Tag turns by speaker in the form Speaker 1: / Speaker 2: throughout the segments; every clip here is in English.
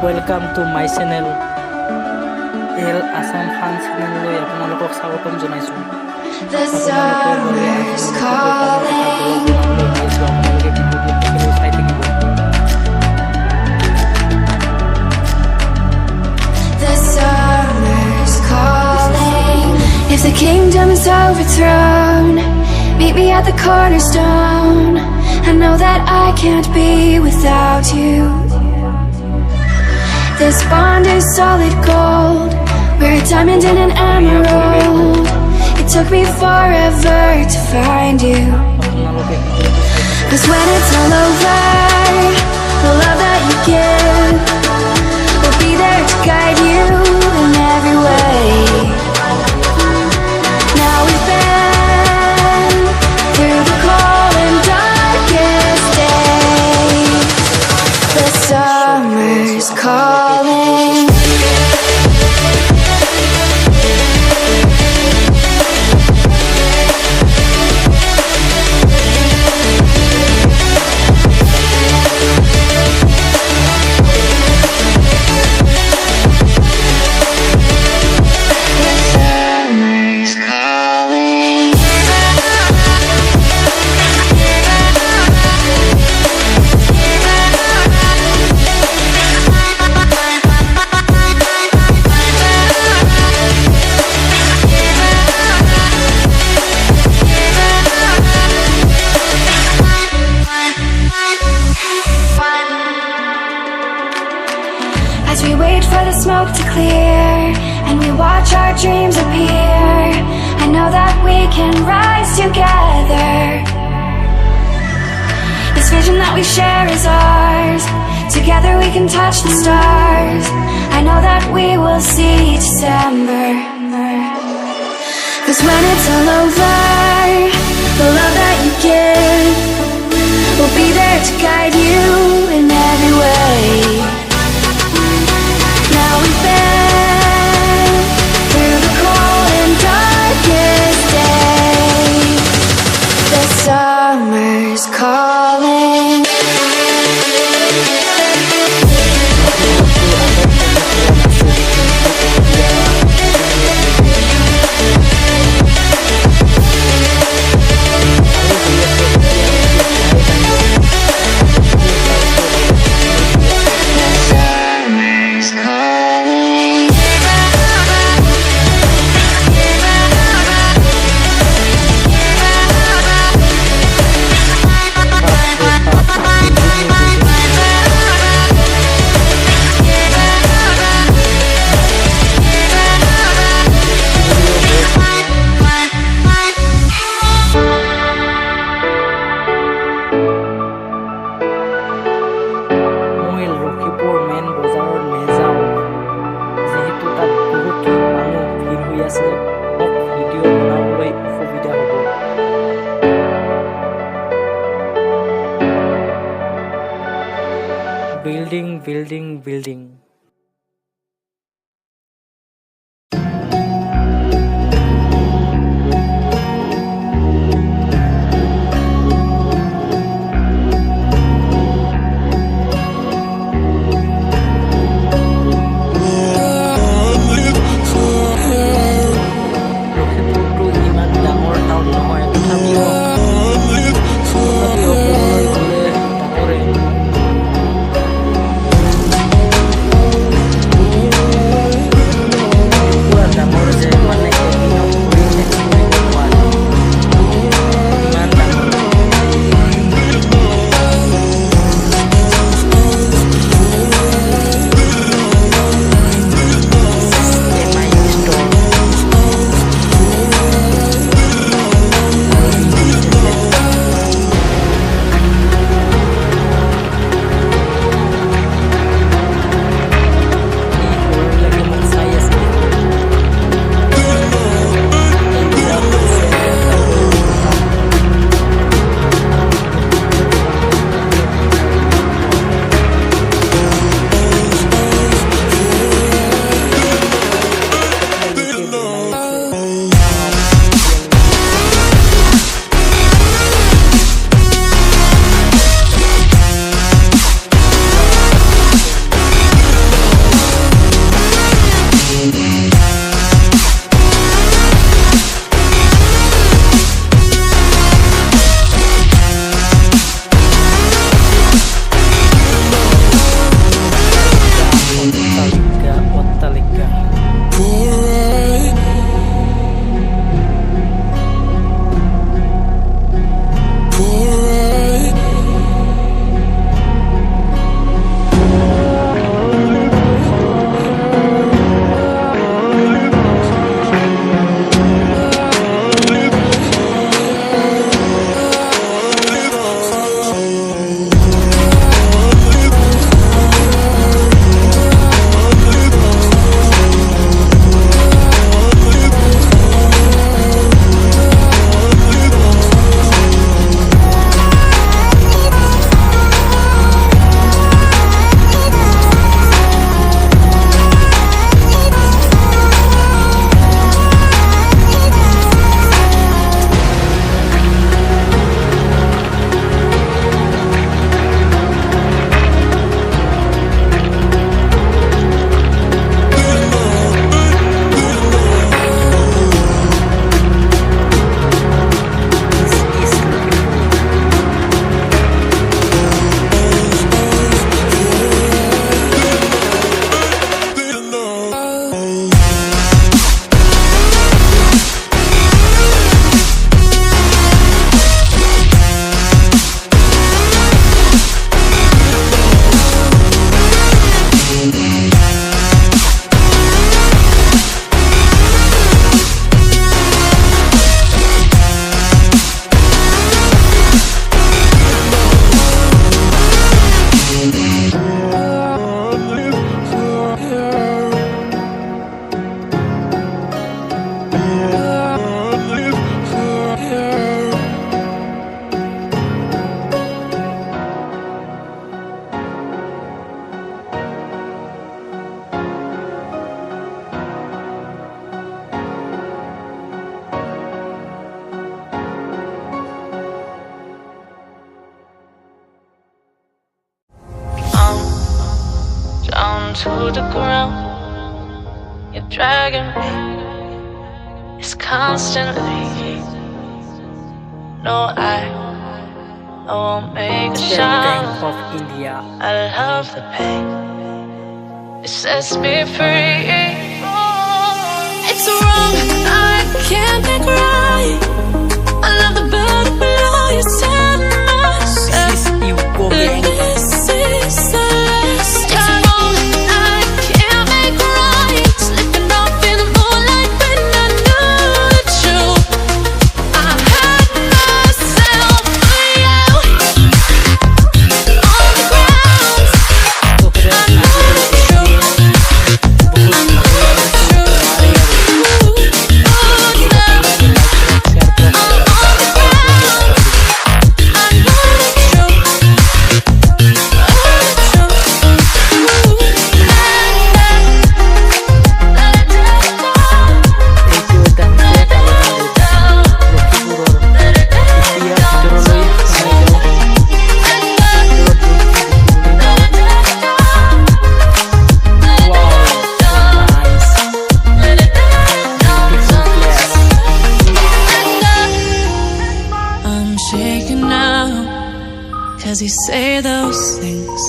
Speaker 1: Welcome to my channel. Assam fan channel লৈ আপোনালোকক স্বাগতম জনাইছো।
Speaker 2: The summer's calling. The summer's calling. If the kingdom is overthrown, meet me at the cornerstone. I know that I can't be without you. This bond is solid gold. We're a diamond and an emerald. It took me forever to find you. 'Cause when it's all over, the love that you give will be there to guide you in every way. Now we've been through the cold and darkest days. The summer's calling. As we wait for the smoke to clear and we watch our dreams appear, I know that we can rise together. This vision that we share is ours. Together we can touch the stars. I know that we will see December. 'Cause when it's all over, the love that you give will be there to guide you in every way. Now we've been through the cold and darkest days. The summer's calling.
Speaker 1: Lokhipur main বজাৰত নেযাওঁ যেহেতু তাত বহুত মানুহ ভিৰ হৈ আছে মোক ভিডিঅ' বনাবলৈ অসুবিধা হ'ব। Building building building
Speaker 3: to the ground. You're dragging me. It's constantly. No, I won't make a
Speaker 1: State
Speaker 3: sound.
Speaker 1: Bank of India.
Speaker 3: I love the pain. It sets me free.
Speaker 2: It's wrong, I can't make right. I love the bird below you said myself.
Speaker 1: This is Yuko Gang.
Speaker 2: This is the last time. It's wrong, I can't make right. Slipping off in the moonlight when I knew the truth. I had myself for you. On the ground,
Speaker 1: तो फिर
Speaker 2: I know the truth. I know the truth. I'm shaking now, 'cause you say those things,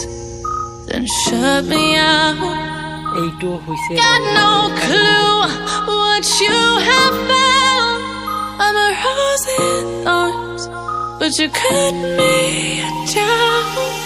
Speaker 2: then shut me out.
Speaker 1: এইটো হৈছে
Speaker 2: Got no clue what you have found. I'm a rose in thorns, but you cut me down.